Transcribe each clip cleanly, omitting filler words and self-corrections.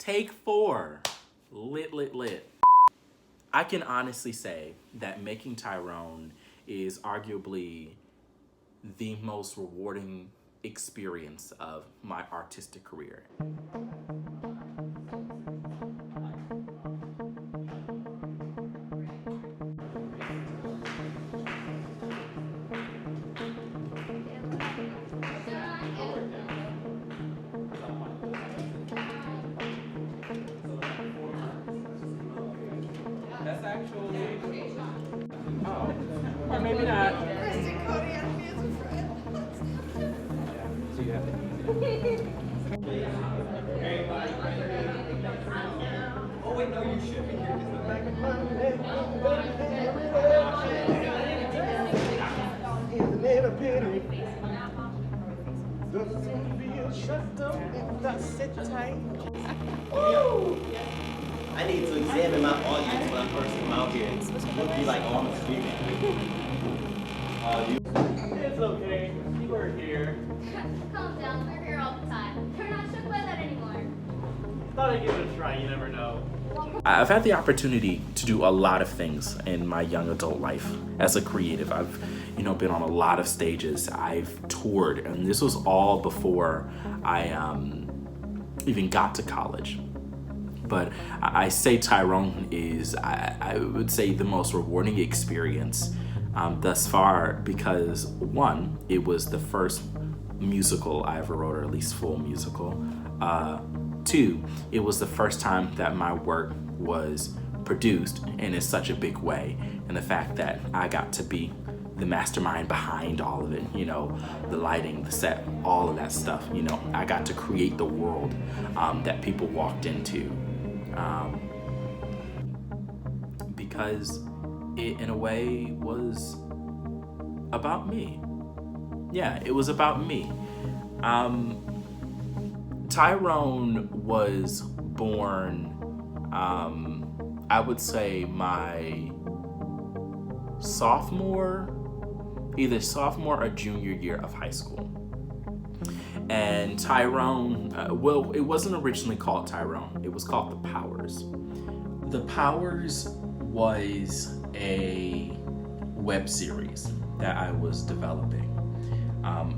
Take 4. Lit, lit, lit. I can honestly say that making Tyrone is arguably the most rewarding experience of my artistic career. That's actually, oh, or maybe not. So you have to Oh wait, no, you should be here. Isn't it a pity? Doesn't feel shut up and that's sit tight. I need to examine my audience when I first come out here. It'll be like on the street. It's okay. You were here. Calm down, we're here all the time. We're not shook by that anymore. Thought I'd give it a try, you never know. I've had the opportunity to do a lot of things in my young adult life as a creative. I've, been on a lot of stages. I've toured, and this was all before I even got to college. But I say Tyrone is, I would say, the most rewarding experience thus far because, one, it was the first musical I ever wrote, or at least full musical. 2, it was the first time that my work was produced and in such a big way. And the fact that I got to be the mastermind behind all of it, the lighting, the set, all of that stuff, I got to create the world that people walked into. Because it, in a way, was about me. Yeah, it was about me. Tyrone was born, I would say my either sophomore or junior year of high school. And Tyrone, it wasn't originally called Tyrone. It was called The Powers. The Powers was a web series that I was developing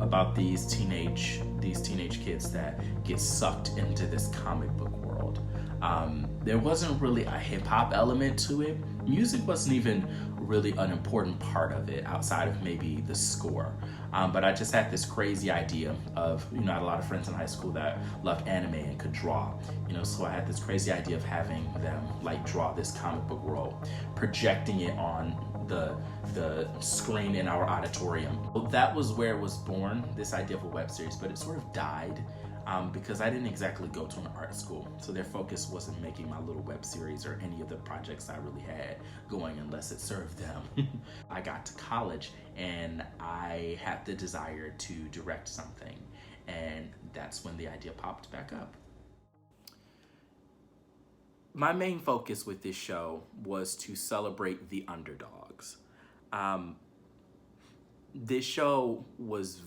about these teenage kids that get sucked into this comic book world. There wasn't really a hip-hop element to it. Music wasn't even really an important part of it outside of maybe the score. But I just had this crazy idea of, I had a lot of friends in high school that loved anime and could draw, so I had this crazy idea of having them draw this comic book world, projecting it on the screen in our auditorium. Well, that was where it was born, this idea of a web series, but it sort of died because I didn't exactly go to an art school. So their focus wasn't making my little web series or any of the projects I really had going unless it served them. I got to college and I had the desire to direct something. And that's when the idea popped back up. My main focus with this show was to celebrate the underdogs. This show was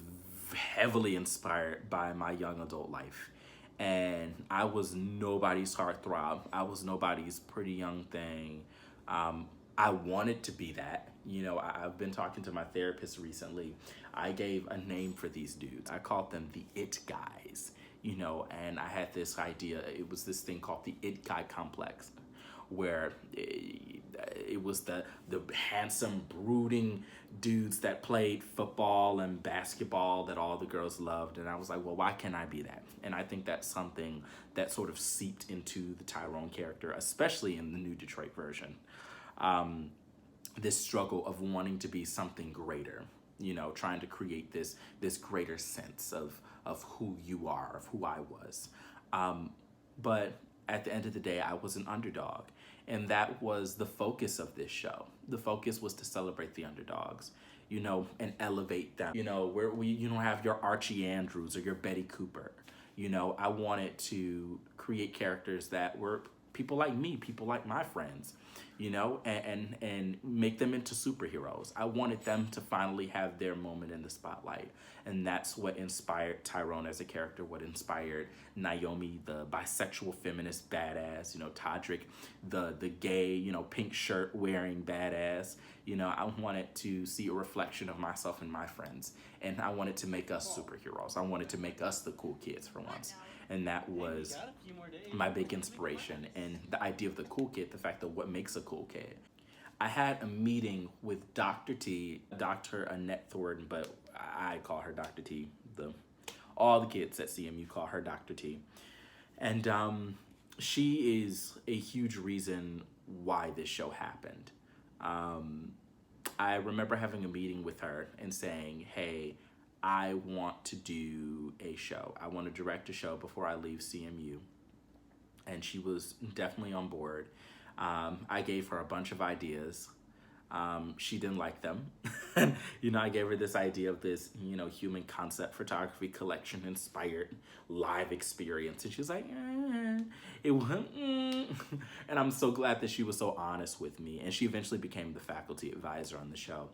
heavily inspired by my young adult life. And I was nobody's heartthrob. I was nobody's pretty young thing. I wanted to be that. I've been talking to my therapist recently. I gave a name for these dudes. I called them the it guys. And I had this idea. It was this thing called the it guy complex, where it was the handsome, brooding dudes that played football and basketball that all the girls loved. And I was like, well, why can't I be that? And I think that's something that sort of seeped into the Tyrone character, especially in the new Detroit version. This struggle of wanting to be something greater, trying to create this greater sense of who you are, of who I was. But at the end of the day, I was an underdog. And that was the focus of this show. The focus was to celebrate the underdogs, and elevate them. Where you don't have your Archie Andrews or your Betty Cooper. I wanted to create characters that were people like me, people like my friends, you know, and make them into superheroes. I wanted them to finally have their moment in the spotlight. And that's what inspired Tyrone as a character, what inspired Naomi, the bisexual feminist badass, you know, Todrick, the gay, you know, pink shirt wearing badass. You know, I wanted to see a reflection of myself and my friends. And I wanted to make us superheroes. I wanted to make us the cool kids for once. And that was my big inspiration. And the idea of the cool kid, the fact of what makes a cool kid. I had a meeting with Dr. T, Dr. Annette Thornton, but I call her Dr. T. All the kids at CMU call her Dr. T. And she is a huge reason why this show happened. I remember having a meeting with her and saying, hey, I want to do a show. I want to direct a show before I leave CMU. And she was definitely on board. I gave her a bunch of ideas. She didn't like them. You know, I gave her this idea of this, you know, human concept photography collection inspired live experience. And she was like, it wasn't. And I'm so glad that she was so honest with me. And she eventually became the faculty advisor on the show.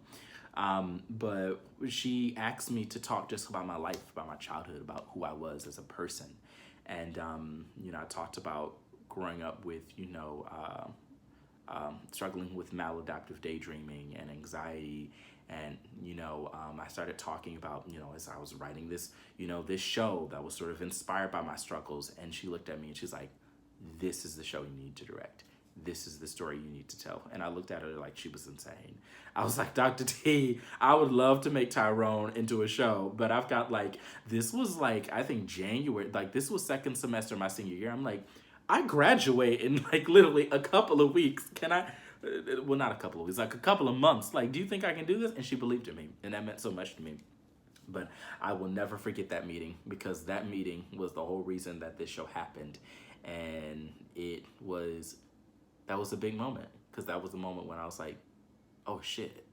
But she asked me to talk just about my life, about my childhood, about who I was as a person. And, you know, I talked about growing up with, you know, struggling with maladaptive daydreaming and anxiety. And, you know, I started talking about, you know, as I was writing this, you know, this show that was sort of inspired by my struggles. And she looked at me and she's like, this is the show you need to direct. This is the story you need to tell. And I looked at her like she was insane. I was like, Dr. T, I would love to make Tyrone into a show, but I've got like, this was like, I think January, like this was second semester my senior year. I'm like, I graduate in like literally a couple of weeks. Can I, well, not a couple of weeks, like a couple of months. Like, do you think I can do this? And she believed in me. And that meant so much to me. But I will never forget that meeting, because that meeting was the whole reason that this show happened. And that was a big moment, because that was the moment when I was like, oh shit,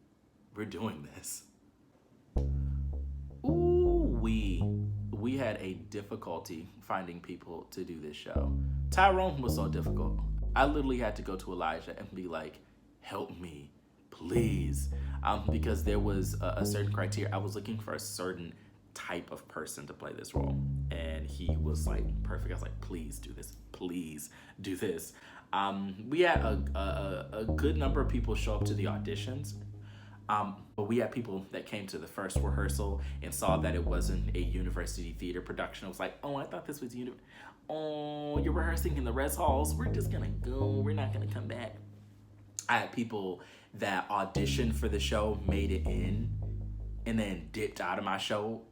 we're doing this. Ooh, we had a difficulty finding people to do this show. Tyrone was so difficult. I literally had to go to Elijah and be like, help me, please. Because there was a certain criteria. I was looking for a certain type of person to play this role. And he was like, perfect. I was like, please do this. Please do this. We had a good number of people show up to the auditions. But we had people that came to the first rehearsal and saw that it wasn't a university theater production. It was like, oh, I thought this was oh, you're rehearsing in the res halls. We're just gonna go. We're not gonna come back. I had people that auditioned for the show, made it in, and then dipped out of my show,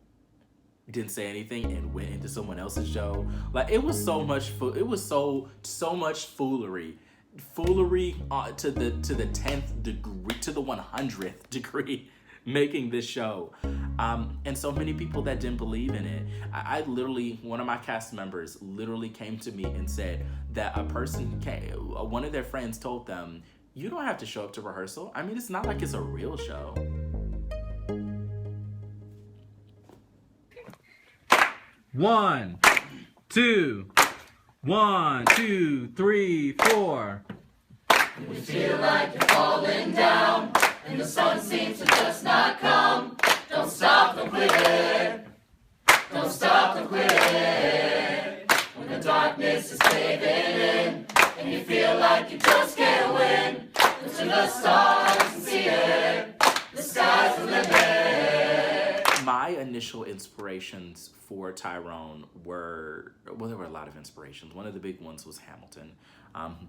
didn't say anything, and went into someone else's show. Like, it was so much it was so much foolery to the 10th degree, to the 100th degree, making this show. And so many people that didn't believe in it. I literally, one of my cast members literally came to me and said that one of their friends told them, you don't have to show up to rehearsal. I mean, it's not like it's a real show. One, two, 1, 2, 3, 4. You feel like you're falling down, and the sun seems to just not come. Don't stop, don't quit. Don't stop, don't quit. When the darkness is caving in, and you feel like you just can't win, look to the stars and see it. The sky's the limit. My initial inspirations for Tyrone were, well, there were a lot of inspirations. One of the big ones was Hamilton.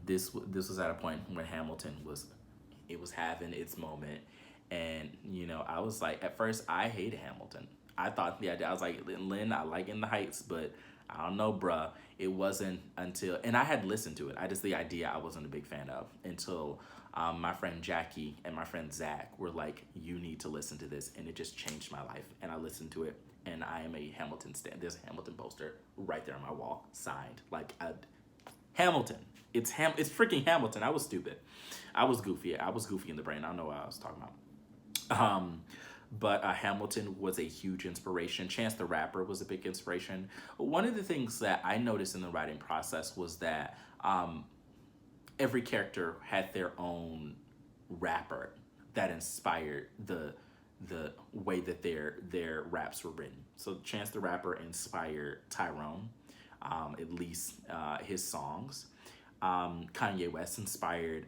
This was at a point when Hamilton was having its moment. And, you know, I was like, at first, I hated Hamilton. I thought I was like, Lynn, I like In the Heights, but I don't know, bruh. It wasn't until, and I had listened to it. The idea I wasn't a big fan of until my friend Jackie and my friend Zach were like, you need to listen to this. And it just changed my life. And I listened to it, and I am a Hamilton stan. There's a Hamilton poster right there on my wall, signed. Like, Hamilton. It's freaking Hamilton. I was stupid. I was goofy in the brain. I don't know what I was talking about. But Hamilton was a huge inspiration. Chance the Rapper was a big inspiration. One of the things that I noticed in the writing process was that every character had their own rapper that inspired the way that their raps were written. So Chance the Rapper inspired Tyrone, at least his songs. Kanye West inspired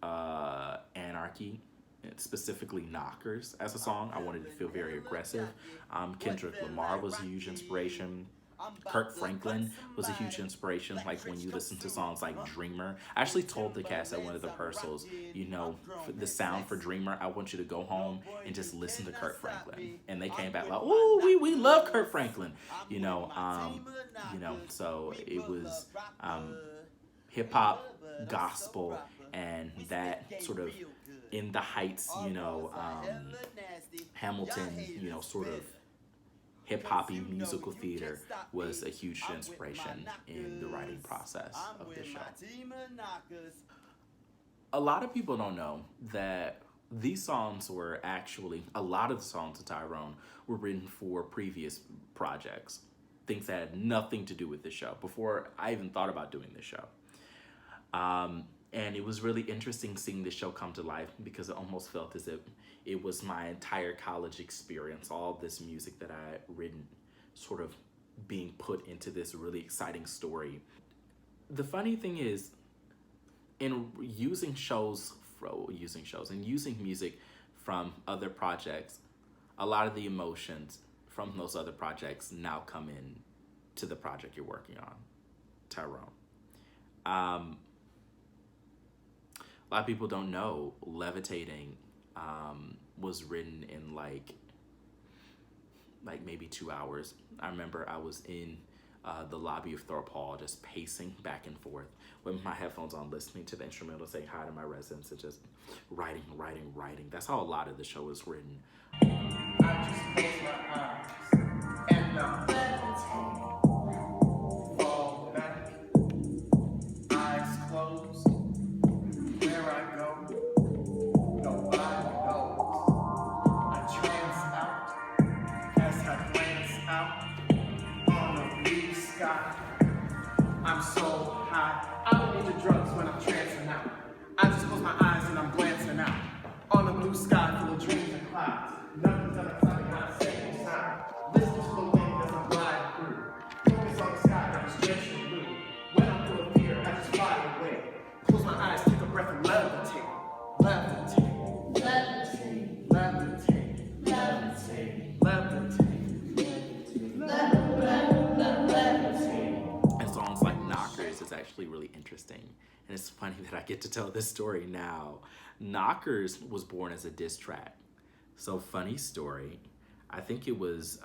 Anarchy, specifically Knockers as a song. I wanted to feel very aggressive. Kendrick Lamar was a huge inspiration. Kirk Franklin was a huge inspiration. Like when you listen to songs like Dreamer, I actually told the cast at one of the rehearsals, you know, the sound for Dreamer, I want you to go home and just listen to Kirk Franklin. And they came back like, oh, we love Kirk Franklin, you know. So it was hip hop, gospel, and that sort of in the Heights, you know, Hamilton, you know, sort of hip-hoppy musical theater was a huge inspiration in the writing process of this show. A lot of people don't know that these songs were actually, a lot of the songs of Tyrone were written for previous projects, things that had nothing to do with the show, before I even thought about doing this show. And it was really interesting seeing this show come to life because it almost felt as if it was my entire college experience, all this music that I had written, sort of being put into this really exciting story. The funny thing is, in using music from other projects, a lot of the emotions from those other projects now come in to the project you're working on, Tyrone. A lot of people don't know Levitating was written in like maybe 2 hours. I remember I was in the lobby of Thorpe Hall just pacing back and forth with my headphones on, listening to the instrumental, saying hi to my residents, and just writing. That's how a lot of the show is written. I just close my eyes and fall back, eyes closed. Where I go, nobody knows. I trance out as I glance out on the blue sky. I'm so high. I don't need the drugs when I'm trancing out. I just close my eyes and I'm glancing out on the blue sky full of dreams and clouds. Nothing's unexciting when I say it's time. Listen to the wind as I'm gliding through. Focus on the sky that is stretching blue. When I'm full of fear, I just fly away. Close my eyes, take a breath and levitate. Levitate. Levitate. Levitate. Levitate. Levitate. And songs like Knockers is actually really interesting. And it's funny that I get to tell this story now. Knockers was born as a diss track. So funny story, I think it was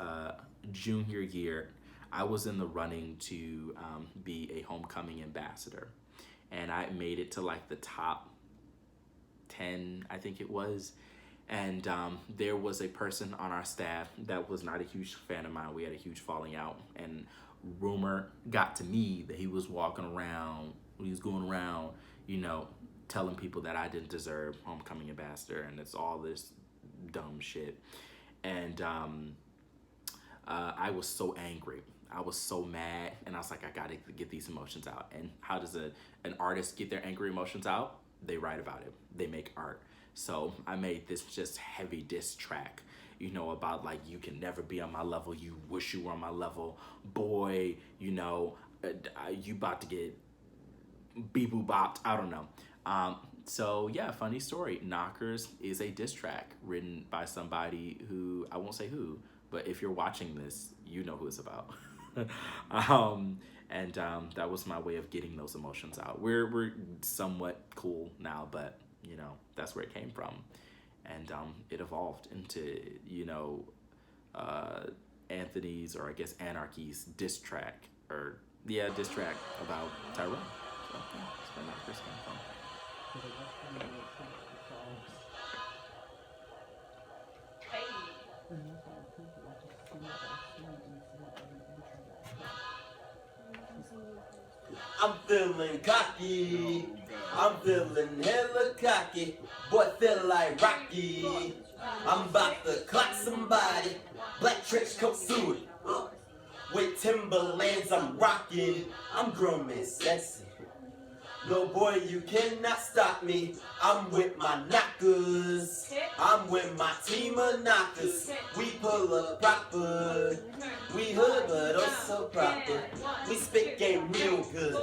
junior year, I was in the running to be a homecoming ambassador. And I made it to like the top 10, I think it was. And there was a person on our staff that was not a huge fan of mine. We had a huge falling out. And rumor got to me that he was going around, you know, telling people that I didn't deserve homecoming ambassador. And it's all this dumb shit. And I was so angry. I was so mad, and I was like, I gotta get these emotions out. And how does an artist get their angry emotions out? They write about it. They make art. So I made this just heavy diss track, you know, about like, you can never be on my level. You wish you were on my level. Boy, you know, you about to get bee-boo bopped. I don't know. So yeah, funny story. Knockers is a diss track written by somebody who, I won't say who, but if you're watching this, you know who it's about. That was my way of getting those emotions out. We're somewhat cool now, but you know, that's where it came from. And it evolved into, you know, Anthony's, or I guess Anarchy's diss track, diss track about Tyrone. So yeah, that's where Knockers came from. I'm feeling cocky. I'm feeling hella cocky. Boy, feel like Rocky. I'm about to clock somebody. Black trench coat suit. With Timberlands I'm rocking. I'm grown and sexy. No boy, you cannot stop me. I'm with my knockers. I'm with my team of knockers. We pull up proper. We hood, but also proper. We spit game real good.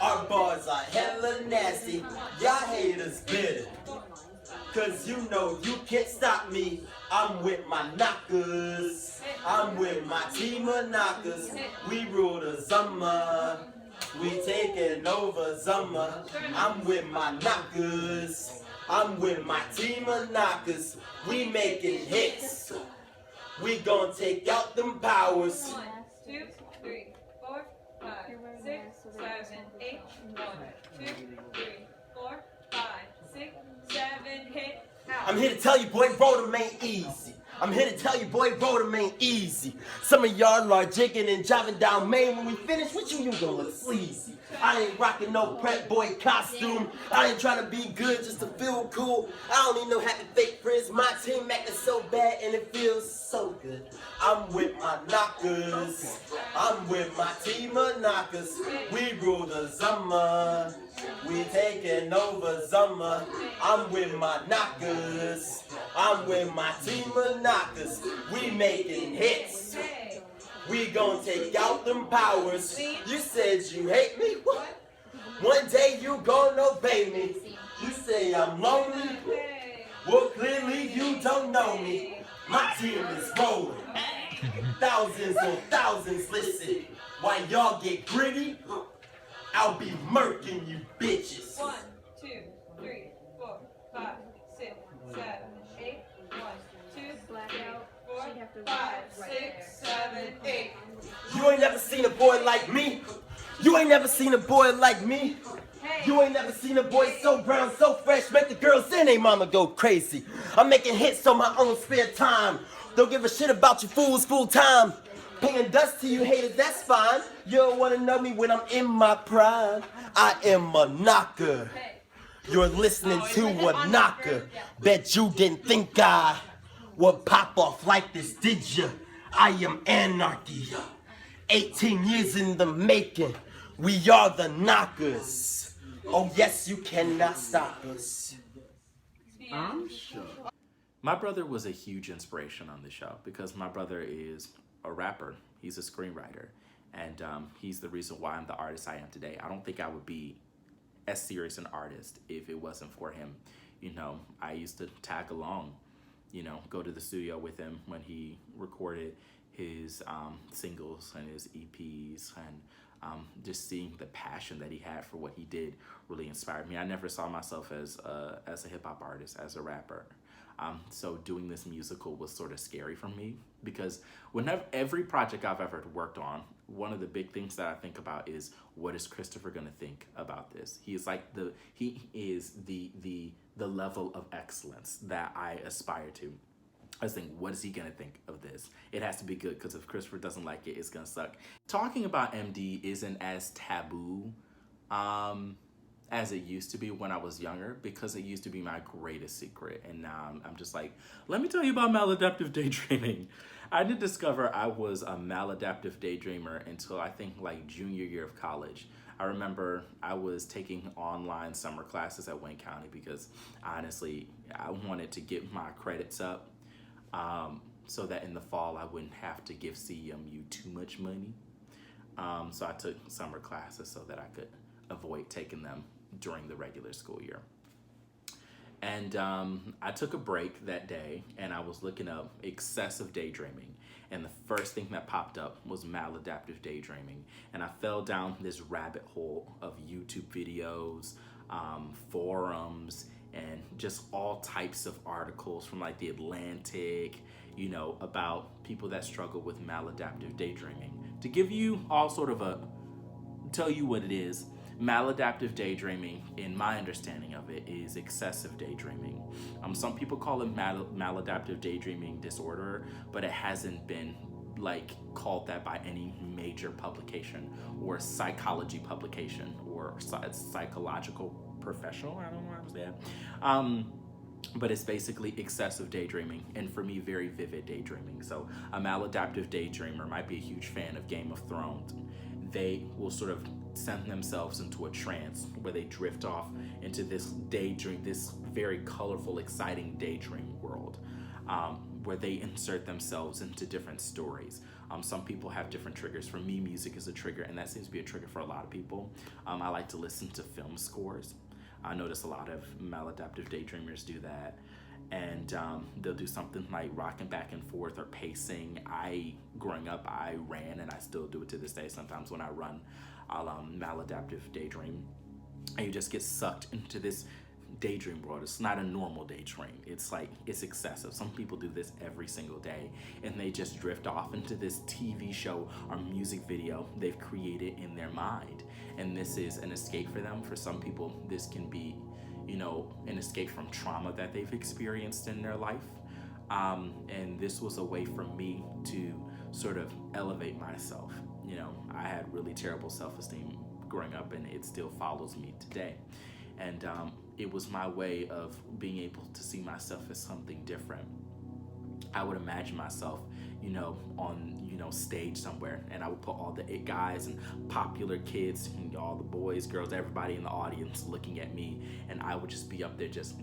Our bars are hella nasty. Y'all haters bitter. Cause you know you can't stop me. I'm with my knockers. I'm with my team of knockers. We rule the summer. We taking over summer. I'm with my knockers. I'm with my team of knockers. We making hits. We gon' take out them powers. 1, 2, 3, 4, 5, 6, 7, 8. 1, 2, 3, 4, 5, 6, 7, hit. I'm here to tell you, boy, roll them ain't easy. I'm here to tell you, boy, roll them ain't easy. Some of y'all are jigging and driving down Main. When we finish with you gonna look sleazy. I ain't rocking no prep boy costume. I ain't trying to be good just to feel cool. I don't need no happy fake friends. My team acting so bad and it feels so good. I'm with my knockers. I'm with my team of knockers. We rule the summer. We taking over summer. I'm with my knockers. I'm with my team of knockers. We making hits. We gon' take out them powers. You said you hate me. What? One day you gon' obey me. You say I'm lonely. Well, clearly you don't know me. My team is rolling. Thousands on thousands, listen. While y'all get gritty, I'll be murking you bitches. 1, 2, 3, 4, 5, 6, 7, 8. 1, 2, 3, 4, 5, 6, 7, 8. You ain't never seen a boy like me. You ain't never seen a boy like me. You ain't never seen a boy so brown, so fresh, make the girls and they mama go crazy. I'm making hits on my own spare time. Don't give a shit about you fools full time. Paying dust to you haters, that's fine. You don't wanna know me when I'm in my prime. I am a knocker. You're listening to a knocker. Bet you didn't think I would pop off like this, did ya? I am anarchy. 18 years in the making. We are the knockers. Oh yes, you cannot stop us. My brother was a huge inspiration on the show because my brother is a rapper. He's a screenwriter. And he's the reason why I'm the artist I am today. I don't think I would be as serious an artist if it wasn't for him. You know, I used to tag along, you know, go to the studio with him when he recorded his singles and his EPs, and just seeing the passion that he had for what he did really inspired me. I never saw myself as a hip-hop artist, as a rapper. So doing this musical was sort of scary for me because whenever every project I've ever worked on, one of the big things that I think about is, what is Christopher gonna think about this? He is the level of excellence that I aspire to. I was thinking, what is he gonna think of this? It has to be good, because if Christopher doesn't like it, it's gonna suck. Talking about MD isn't as taboo as it used to be when I was younger, because it used to be my greatest secret. And now I'm just like, let me tell you about maladaptive daydreaming. I didn't discover I was a maladaptive daydreamer until I think like junior year of college. I remember I was taking online summer classes at Wayne County because honestly, I wanted to get my credits up so that in the fall I wouldn't have to give CMU too much money. So I took summer classes so that I could avoid taking them during the regular school year. And I took a break that day and I was looking up excessive daydreaming. And the first thing that popped up was maladaptive daydreaming. And I fell down this rabbit hole of YouTube videos, forums, and just all types of articles from like The Atlantic, you know, about people that struggle with maladaptive daydreaming. To give you all sort of tell you what it is, maladaptive daydreaming, in my understanding of it, is excessive daydreaming. Some people call it maladaptive daydreaming disorder, but it hasn't been like called that by any major publication or psychology publication or psychological professional. I don't know how to say that. But it's basically excessive daydreaming, and for me, very vivid daydreaming. So a maladaptive daydreamer might be a huge fan of Game of Thrones. They will sort of send themselves into a trance where they drift off into this daydream, this very colorful, exciting daydream world, where they insert themselves into different stories. Some people have different triggers. For me, music is a trigger, and that seems to be a trigger for a lot of people. I like to listen to film scores. I notice a lot of maladaptive daydreamers do that. And they'll do something like rocking back and forth or pacing. Growing up, I ran, and I still do it to this day. Sometimes when I run, I'll maladaptive daydream. And you just get sucked into this daydream world. It's not a normal daydream. It's like, it's excessive. Some people do this every single day, and they just drift off into this TV show or music video they've created in their mind. And this is an escape for them. For some people, this can be, an escape from trauma that they've experienced in their life. And this was a way for me to sort of elevate myself. I had really terrible self-esteem growing up, and it still follows me today. And it was my way of being able to see myself as something different. I would imagine myself, on, stage somewhere, and I would put all the it guys and popular kids, and all the boys, girls, everybody in the audience looking at me, and I would just be up there just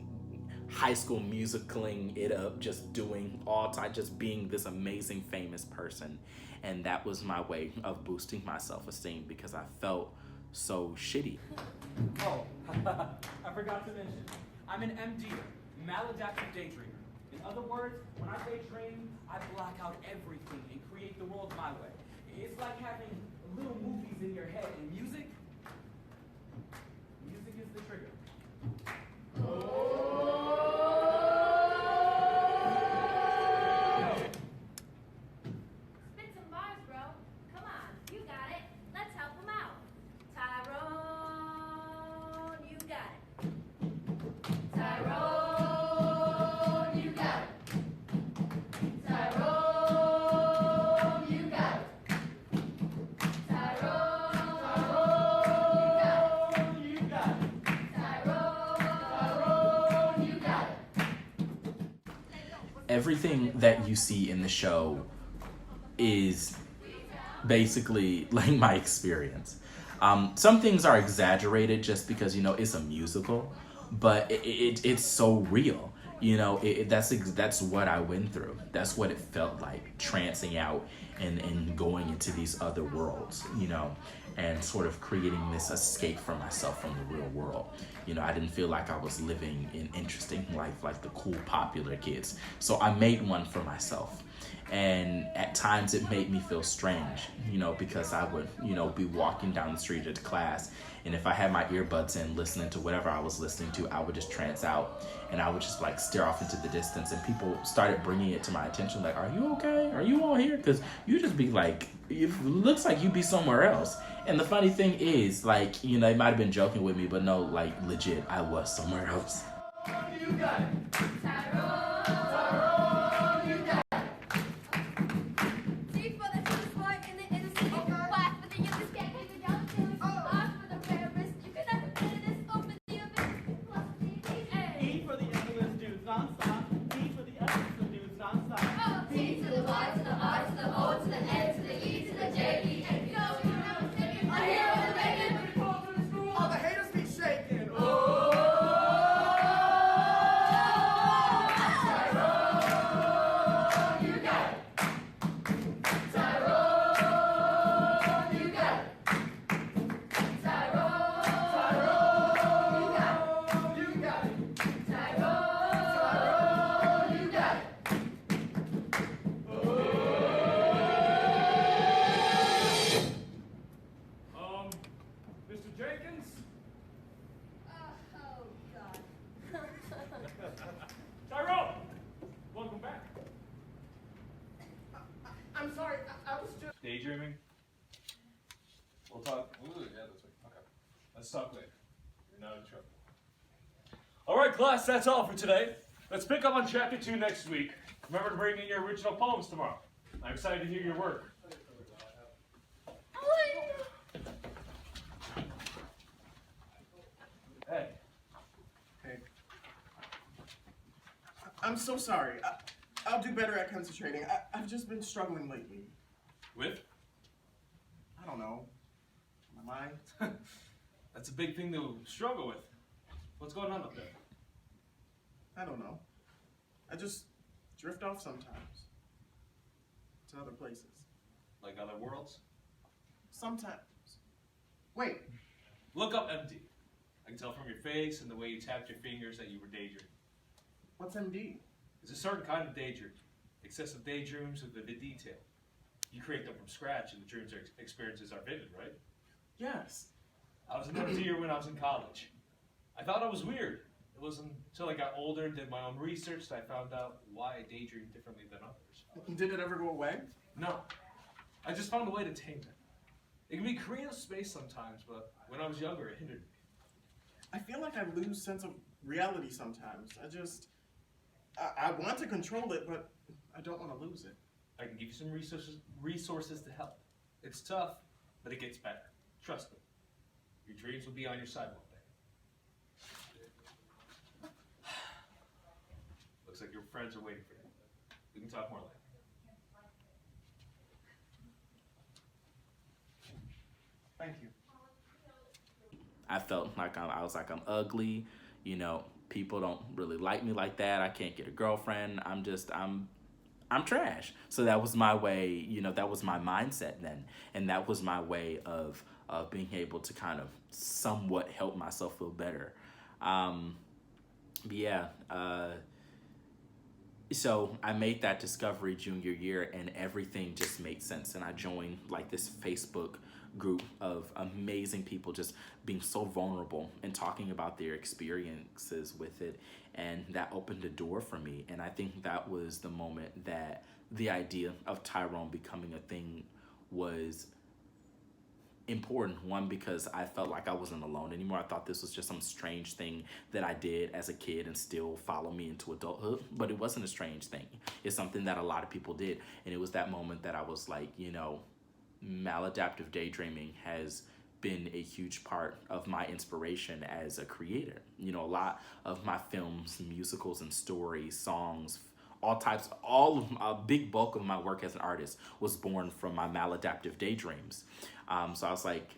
High School Musicaling it up, just doing all time, just being this amazing famous person. And that was my way of boosting my self-esteem, because I felt so shitty. Oh, I forgot to mention, I'm an MD, maladaptive daydreamer. In other words, when I daydream, I block out everything and create the world my way. It's like having little movies in your head, and music is the trigger. Spit some bars, bro. Come on, you got it. Let's help him out. Tyrone, you got it. Tyrone, you got it. Tyrone, you got it. Tyrone, You got it. Tyrone, you got it. Everything that you see in the show is basically like my experience. Some things are exaggerated just because it's a musical, but it's so real. That's what I went through. That's what it felt like, trancing out and going into these other worlds, and sort of creating this escape for myself from the real world. I didn't feel like I was living an interesting life like the cool, popular kids. So I made one for myself. And at times it made me feel strange, because I would, be walking down the street at class, and if I had my earbuds in listening to whatever I was listening to, I would just trance out, and I would just like stare off into the distance, and people started bringing it to my attention, like, are you okay? Are you all here? Because you just be like, it looks like you'd be somewhere else. And the funny thing is, like, they might have been joking with me, but no, like, legit, I was somewhere else. You got it. Tyrone, you got it. T for the first boy in the inner city. Y for the youngest cat in the yellow tailors. R for the rarest. You can never fit this. O for the abyss. Plus the E for the endless dudes nonstop. D for the essence of dudes nonstop. T to the Y to the R to the O to the N to the E to the J E A. Go, a hero in the making. All the haters be shaking. Oh. Tyrone, you got it. Tyrone, you got it. Tyrone, you got it. You got it. Tyrone, you got it. Mr. Jenkins? Oh, God. Tyrone! Welcome back. I'm sorry, I was just. Daydreaming? We'll talk. Ooh, yeah, that's right. Okay. Let's talk later. You're not in trouble. All right, class, that's all for today. Let's pick up on chapter 2 next week. Remember to bring in your original poems tomorrow. I'm excited to hear your work. Hey. Hey. I'm so sorry. I'll do better at concentrating. I've just been struggling lately. With? I don't know. My mind. That's a big thing to struggle with. What's going on up there? I don't know. I just drift off sometimes to other places. Like other worlds? Sometimes. Wait, Look up empty. I can tell from your face and the way you tapped your fingers that you were daydreaming. what's MD? It's a certain kind of daydream. Excessive daydreams with vivid detail. You create them from scratch and the dreams or experiences are vivid, right? Yes. I was an MDer when I was in college. I thought I was weird. It wasn't until I got older and did my own research that I found out why I daydream differently than others. Did it ever go away? No. I just found a way to tame it. It can be creative space sometimes, but when I was younger, it hindered me. I feel like I lose sense of reality sometimes. I want to control it, but I don't want to lose it. I can give you some resources to help. It's tough, but it gets better. Trust me. Your dreams will be on your side one day. Looks like your friends are waiting for you. We can talk more later. Thank you. I felt like I was like, I'm ugly, you know, people don't really like me like that. I can't get a girlfriend. I'm trash. So that was my way, you know, that was my mindset then. And that was my way of being able to kind of somewhat help myself feel better. So I made that discovery junior year and everything just made sense. And I joined like this Facebook group of amazing people just being so vulnerable and talking about their experiences with it, and that opened a door for me. And I think that was the moment that the idea of Tyrone becoming a thing was important. One, because I felt like I wasn't alone anymore. I thought this was just some strange thing that I did as a kid and still follow me into adulthood, but it wasn't a strange thing. It's something that a lot of people did. And it was that moment that I was like, you know, maladaptive daydreaming has been a huge part of my inspiration as a creator. You know, a lot of my films, musicals and stories, songs, a big bulk of my work as an artist was born from my maladaptive daydreams. So I was like,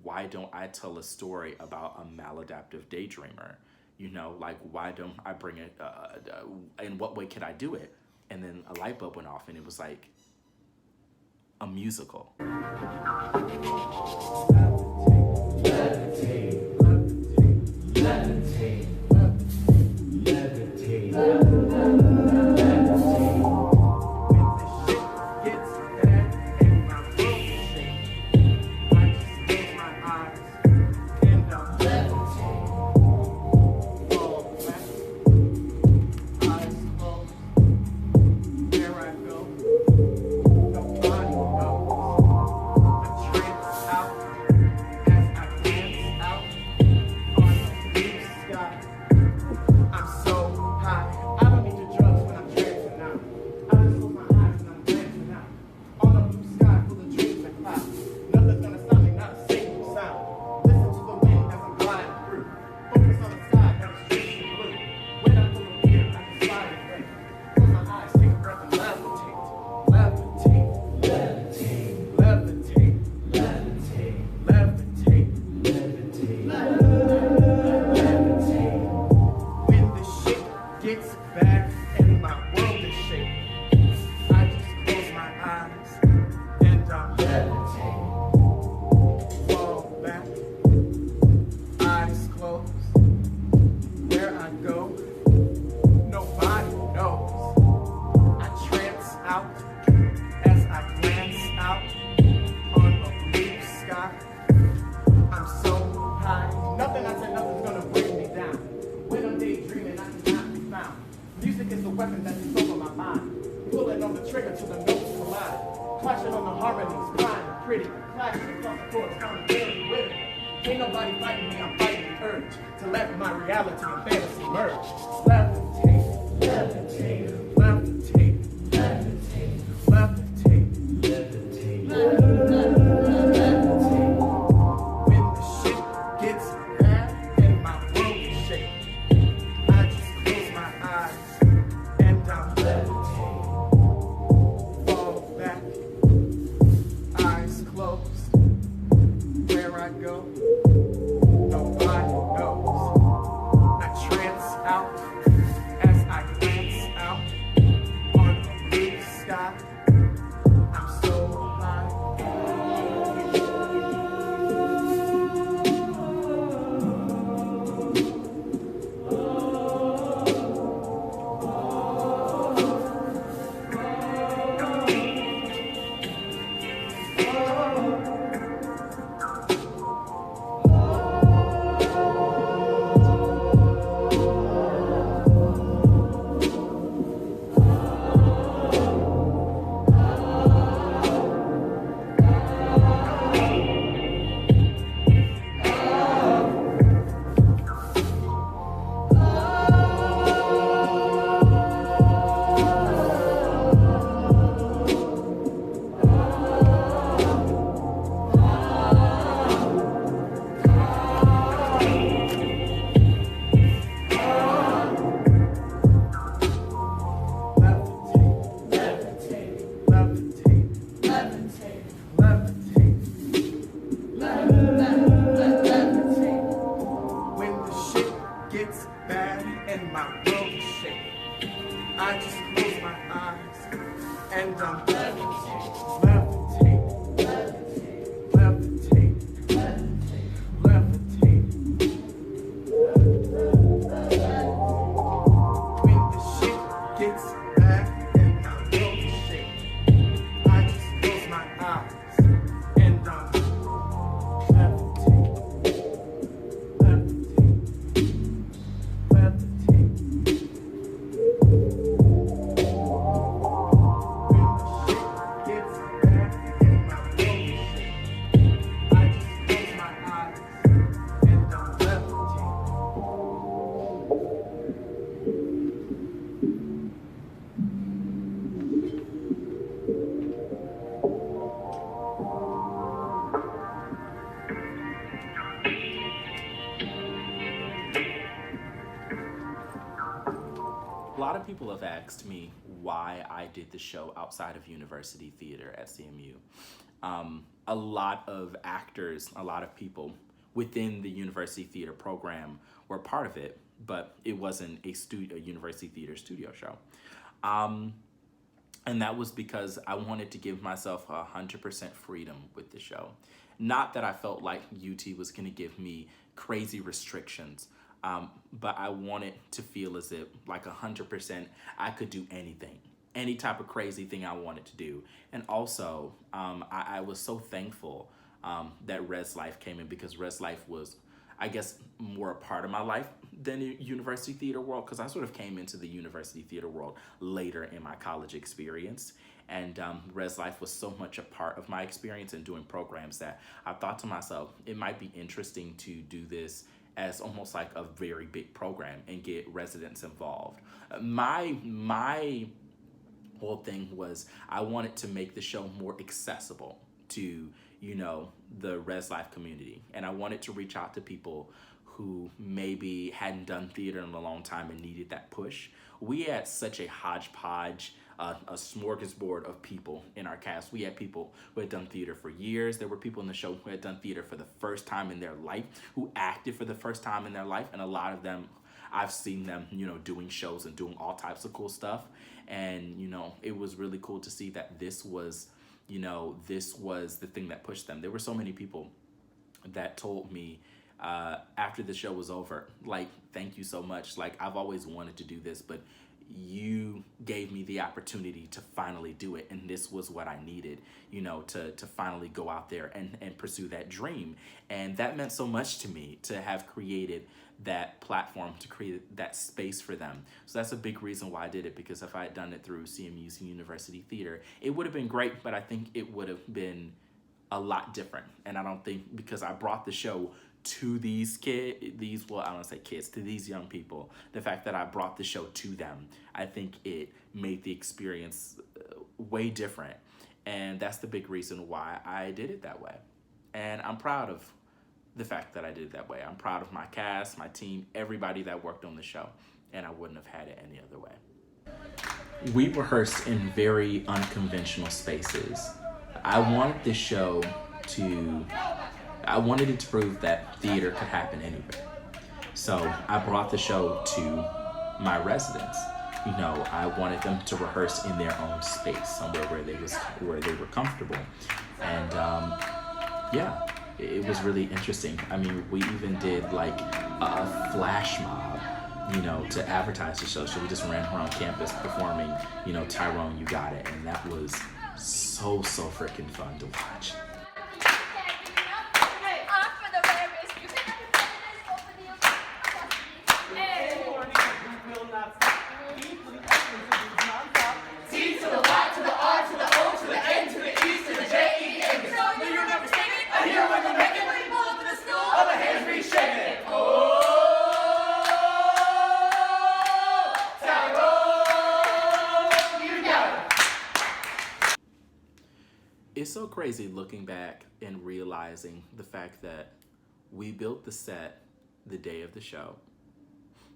why don't I tell a story about a maladaptive daydreamer? You know, like, why don't I bring it, in what way could I do it? And then a light bulb went off and it was like, a musical. Levitate, levitate, levitate, levitate. When the shit gets bad and my world is shaking, I just close my eyes and I'm Levitate, fall back, eyes closed. There I go. Nobody knows. I trance out as I glance out on the blue sky. I'm so high. I don't need the drugs when I'm trancing out. I just close my eyes and I'm glancing out on the blue sky full of dreams and clouds. Nothing's gonna stop me, not a single sound. Listen to the wind as I'm gliding through. Focus on the sky that is rich and blue. When I'm full of fear, I can slide away. Close my eyes, take a breath and levitate, levitate, levitate, levitate, levitate, levitate. levitate, levitate. When the shit gets bad and my world is shaking, I just close my eyes and I Levitate, fall back, eyes closed. Where I go, nobody knows. I trance out as I glance out on the blue sky. I'm so high, nothing's gonna bring me down. When I'm daydreaming, I cannot be found. Music is the weapon that is over my mind. Pulling on the trigger till the notes collide. Clashing on the harmonies, blind and pretty. Clashing across the chords, counting very with it. Ain't nobody fighting me, I'm fighting the urge to let my reality and fantasy merge. Levitate, levitate, levitate, levitate, levitate. levitate, levitate. When the shit gets bad and my world is shaking, I just close my eyes and I'm Levitate, fall back, eyes closed. Where Nobody knows. I trance out as I glance out on a blue sky. I'm so high. When the shit gets bad and my world is shaking, I just close my eyes and I'm levitate, levitate, levitate, levitate. When the shit gets bad and my world is shaking, I just close my eyes and I'm levitate, levitate, levitate. When the shit gets bad and my world is shaking, I just close my eyes and I'm levitate. A lot of people have asked me why I did the show outside of university theater at CMU. A lot of actors, a lot of people within the university theater program were part of it, but it wasn't a university theater studio show. And that was because I wanted to give myself 100% freedom with the show. Not that I felt like UT was going to give me crazy restrictions, but I wanted to feel as if like 100% I could do anything, any type of crazy thing I wanted to do. And also, I was so thankful that Res Life came in, because Res Life was, I guess, more a part of my life than the university theater world, because I sort of came into the university theater world later in my college experience. And Res Life was so much a part of my experience in doing programs that I thought to myself, it might be interesting to do this as almost like a very big program and get residents involved. My whole thing was I wanted to make the show more accessible to, you know, the Res Life community. And I wanted to reach out to people who maybe hadn't done theater in a long time and needed that push. We had such a hodgepodge, a smorgasbord of people in our cast. We had people who had done theater for years. There were people in the show who had done theater for the first time in their life, who acted for the first time in their life. And a lot of them, I've seen them, you know, doing shows and doing all types of cool stuff. And, you know, it was really cool to see that this was, you know, this was the thing that pushed them. There were so many people that told me after the show was over, like, thank you so much. Like, I've always wanted to do this, but you gave me the opportunity to finally do it. And this was what I needed, you know, to finally go out there and pursue that dream. And that meant so much to me to have created that platform, to create that space for them. So that's a big reason why I did it, because if I had done it through CMU's University Theater, it would have been great, but I think it would have been a lot different. And I don't think, because I brought the show to these kids, well, I don't want to say kids, to these young people, the fact that I brought the show to them, I think it made the experience way different. And that's the big reason why I did it that way. And I'm proud of the fact that I did it that way. I'm proud of my cast, my team, everybody that worked on the show, and I wouldn't have had it any other way. We rehearsed in very unconventional spaces. I wanted the show to I wanted it to prove that theater could happen anywhere. So I brought the show to my residents. You know, I wanted them to rehearse in their own space, somewhere where they were comfortable. And yeah, it was really interesting. I mean, we even did like a flash mob, you know, to advertise the show. So we just ran around campus performing, you know, Tyrone, You Got It. And that was so freaking fun to watch. It's so crazy looking back and realizing the fact that we built the set the day of the show.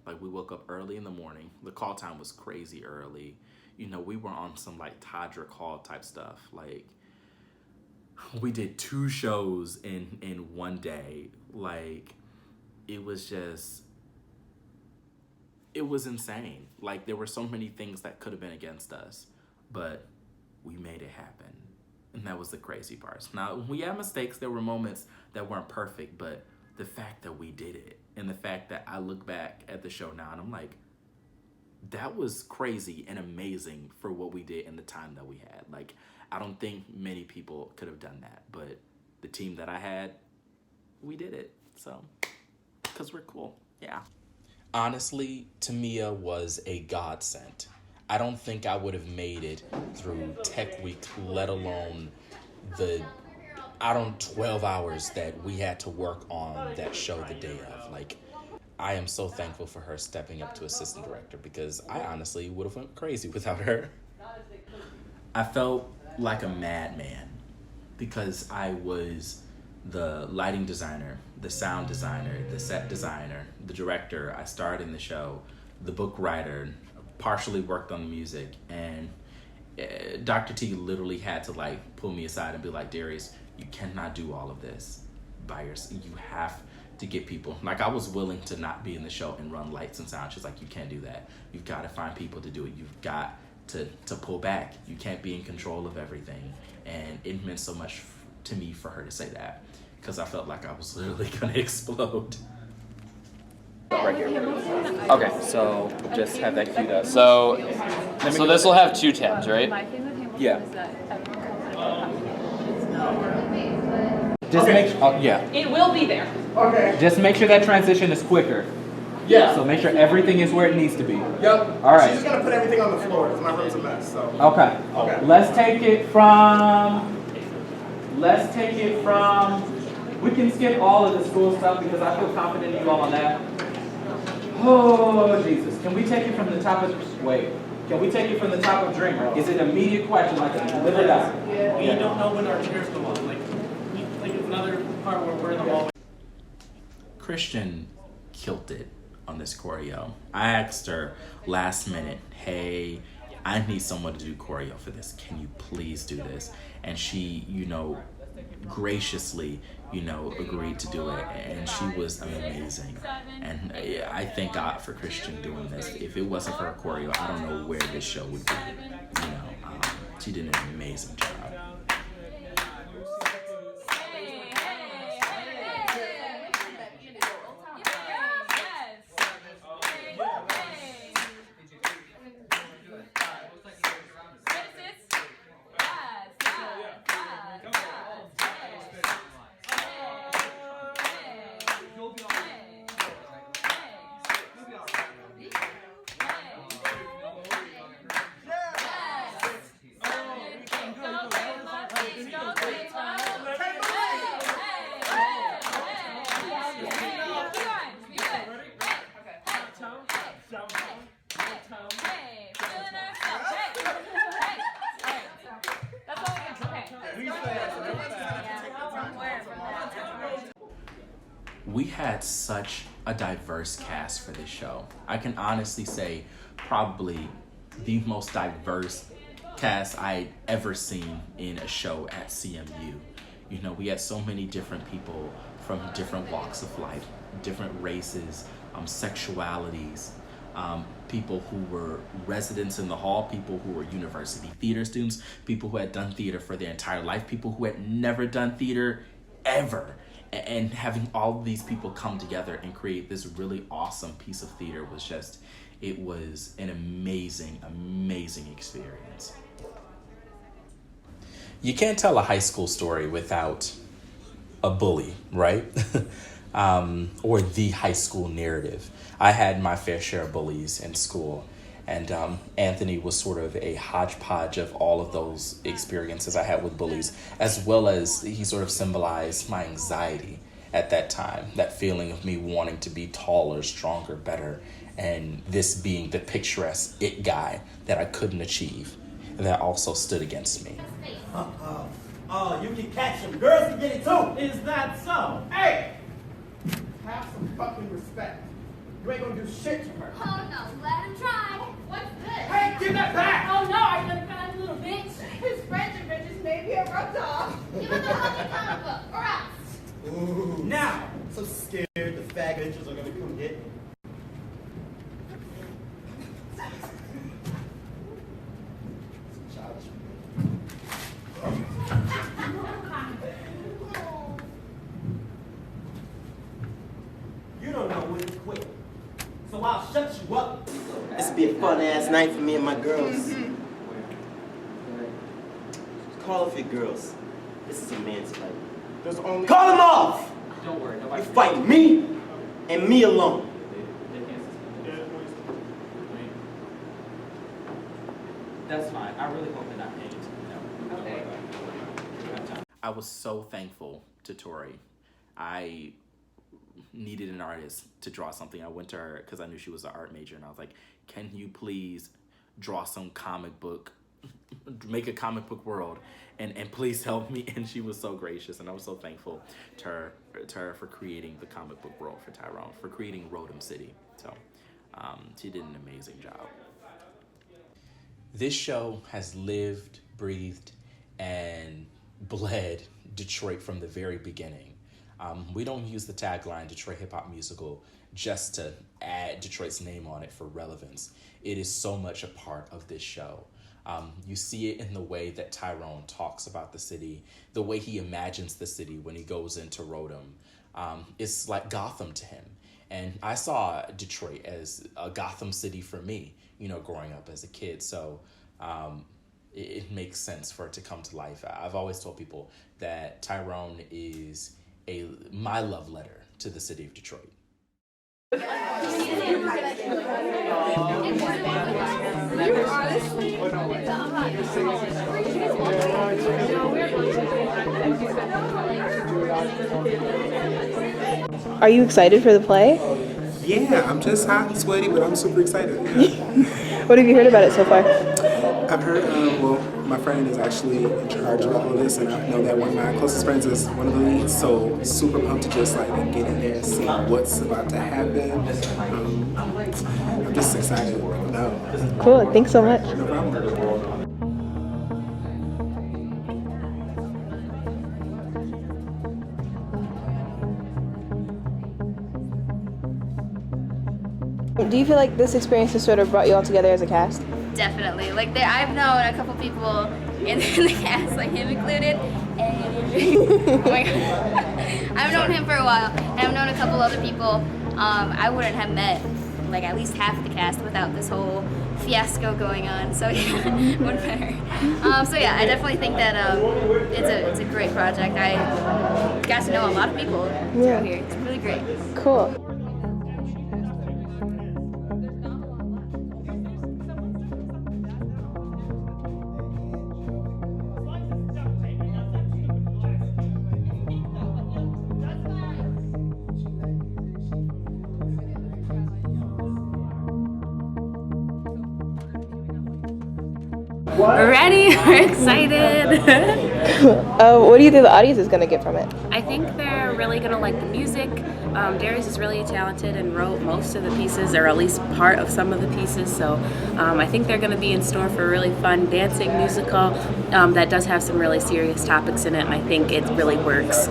Like, we woke up early in the morning. The call time was crazy early. You know, we were on some like Todrick Hall type stuff. Like, we did 2 shows in one day. Like, it was insane. Like, there were so many things that could have been against us, but we made it happen. And that was the crazy part. Now, we had mistakes. There were moments that weren't perfect, but the fact that we did it, and the fact that I look back at the show now and I'm like, that was crazy and amazing for what we did in the time that we had. Like, I don't think many people could have done that, but the team that I had, we did it. So, because we're cool. Yeah. Honestly, Tamia was a godsend. I don't think I would have made it through Tech Week, let alone the 12 hours that we had to work on that show the day of. Like, I am so thankful for her stepping up to assistant director, because I honestly would have went crazy without her. I felt like a madman because I was the lighting designer, the sound designer, the set designer, the director. I starred in the show, the book writer, partially worked on the music, and Dr. T literally had to like pull me aside and be like, Darius, you cannot do all of this by yourself. You have to get people. Like, I was willing to not be in the show and run lights and sound. She's like, you can't do that. You've got to find people to do it. You've got to pull back. You can't be in control of everything. And it meant so much to me for her to say that, because I felt like I was literally gonna explode. Right here. Okay, so just have that queued up. So this will have 2 tabs, right? Yeah. Just make sure, yeah. It will be there. Okay. Just make sure that transition is quicker. Yeah. So make sure everything is where it needs to be. Yep. All right. She's just gonna put everything on the floor because my room's a mess. So. Okay. Okay. Let's take it from. We can skip all of the school stuff because I feel confident in you all on that. Oh, Jesus. Can we take it from the top of... Can we take it from the top of Dreamer? Is it an immediate question, like live or die? Yeah. We don't know when our chairs go on. Like it's another part where we're in the hallway. Christian killed it on this choreo. I asked her last minute, hey, I need someone to do choreo for this. Can you please do this? And she, graciously, agreed to do it. And she was amazing. And I thank God for Christian doing this. If it wasn't for her choreo, I don't know where this show would be. She did an amazing job. We had such a diverse cast for this show. I can honestly say probably the most diverse cast I'd ever seen in a show at CMU. You know, we had so many different people from different walks of life, different races, sexualities, people who were residents in the hall, people who were university theater students, people who had done theater for their entire life, people who had never done theater ever. And having all of these people come together and create this really awesome piece of theater was just, it was an amazing, amazing experience. You can't tell a high school story without a bully, right? Or the high school narrative. I had my fair share of bullies in school, and Anthony was sort of a hodgepodge of all of those experiences I had with bullies, as well as he sort of symbolized my anxiety at that time, that feeling of me wanting to be taller, stronger, better, and this being the picturesque it guy that I couldn't achieve, that also stood against me. Oh, you can catch them. Girls can get it too. Is that so? Hey! Have some fucking respect. You ain't gonna do shit to her. Oh no, let him try. What's this? Hey, give that back! Oh no, are you gonna cry, little bitch? His friendship bitches may be a rough dog. Give him the fucking comic book, or else. Ooh. Now! I'm so scared the fag bitches are gonna come get me. Childish. You don't know when to quit, so I'll shut you up. This will be a fun ass night for me and my girls. Call off your girls. This is a man's fight. There's only... Call them off! Don't worry, You nobody. fight me and me alone. That's fine. I really hope they're not paying you. Okay. I was so thankful to Tori. I needed an artist to draw something. I went to her because I knew she was an art major, and I was like, can you please draw some comic book, make a comic book world, and please help me? And she was so gracious, and I was so thankful to her for creating the comic book world for Tyrone, for creating Rodham City. So she did an amazing job. This show has lived, breathed, and bled Detroit from the very beginning. We don't use the tagline Detroit Hip Hop Musical just to add Detroit's name on it for relevance. It is so much a part of this show. You see it in the way that Tyrone talks about the city, the way he imagines the city when he goes into Rodham. It's like Gotham to him. And I saw Detroit as a Gotham City for me, you know, growing up as a kid. So it makes sense for it to come to life. I've always told people that Tyrone is my love letter to the city of Detroit. Are you excited for the play? Yeah, I'm just hot and sweaty, but I'm super excited. What have you heard about it so far? I've heard, well, my friend is actually in charge of all of this, and I know that one of my closest friends is one of the leads, so super pumped to just like get in there and see what's about to happen. I'm just excited. No. Cool, thanks so much. No problem. Do you feel like this experience has sort of brought you all together as a cast? Definitely. Like I've known a couple people in the cast, like him included, and oh my god, I've known him for a while, and I've known a couple other people. I wouldn't have met like at least half the cast without this whole fiasco going on. So yeah, what better? So yeah, I definitely think that it's a great project. I got to know a lot of people throughout here. It's really great. Cool. We're ready. We're excited. What do you think the audience is gonna get from it? I think they're really gonna like the music. Darius is really talented and wrote most of the pieces, or at least part of some of the pieces. So I think they're gonna be in store for a really fun dancing musical that does have some really serious topics in it, and I think it really works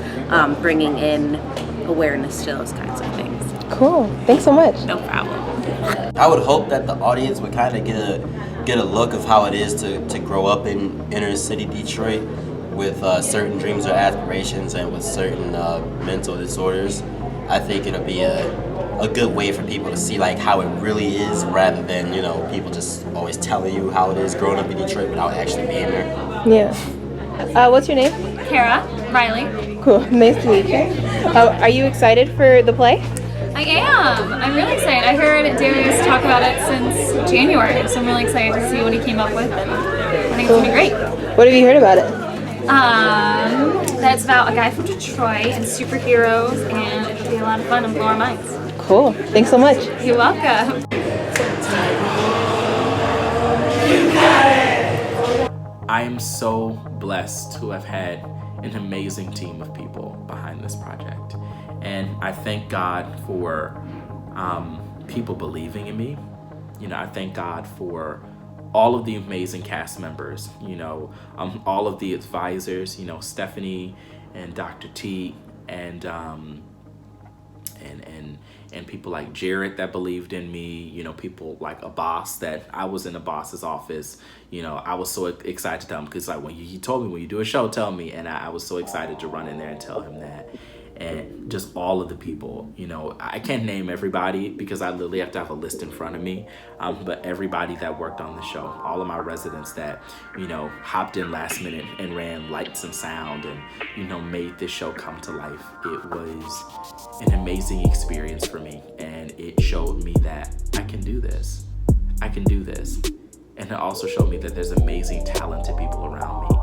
bringing in awareness to those kinds of things. Cool. Thanks so much. No problem. I would hope that the audience would kind of get a look of how it is to grow up in inner city Detroit with certain dreams or aspirations and with certain mental disorders. I think it'll be a good way for people to see like how it really is, rather than, you know, people just always telling you how it is growing up in Detroit without actually being there. Yeah. What's your name? Kara, Riley. Cool. Nice to meet you. Are you excited for the play? I am. I'm really excited. I heard Darius talk about it since January, so I'm really excited to see what he came up with, and I think it's gonna be great. What have you heard about it? That's about a guy from Detroit and superheroes, and it'll be a lot of fun and blow our minds. Cool. Thanks so much. You're welcome. I am so blessed to have had an amazing team of people behind this project. And I thank God for people believing in me. You know, I thank God for all of the amazing cast members, you know, all of the advisors, you know, Stephanie and Dr. T and people like Jared that believed in me, you know, people like a boss that I was in a boss's office, you know, I was so excited to tell him, because like when he told me, when you do a show, tell me, and I was so excited to run in there and tell him that. And just all of the people, you know, I can't name everybody because I literally have to have a list in front of me, but everybody that worked on the show, all of my residents that, you know, hopped in last minute and ran lights and sound and, you know, made this show come to life. It was an amazing experience for me, and it showed me that I can do this. I can do this. And it also showed me that there's amazing, talented people around me,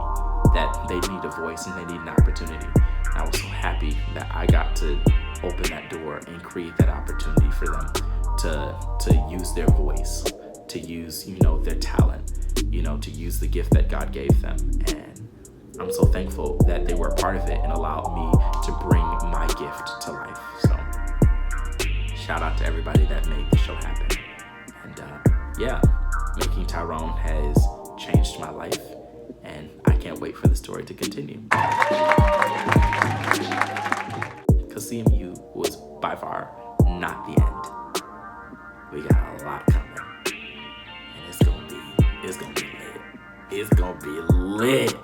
that they need a voice and they need an opportunity. I was so happy that I got to open that door and create that opportunity for them to use their voice, to use, you know, their talent, you know, to use the gift that God gave them. And I'm so thankful that they were a part of it and allowed me to bring my gift to life. So shout out to everybody that made the show happen. And yeah, making Tyrone has changed my life, and I can't wait for the story to continue. Because CMU was by far not the end. We got a lot coming, and it's gonna be lit. It's gonna be lit.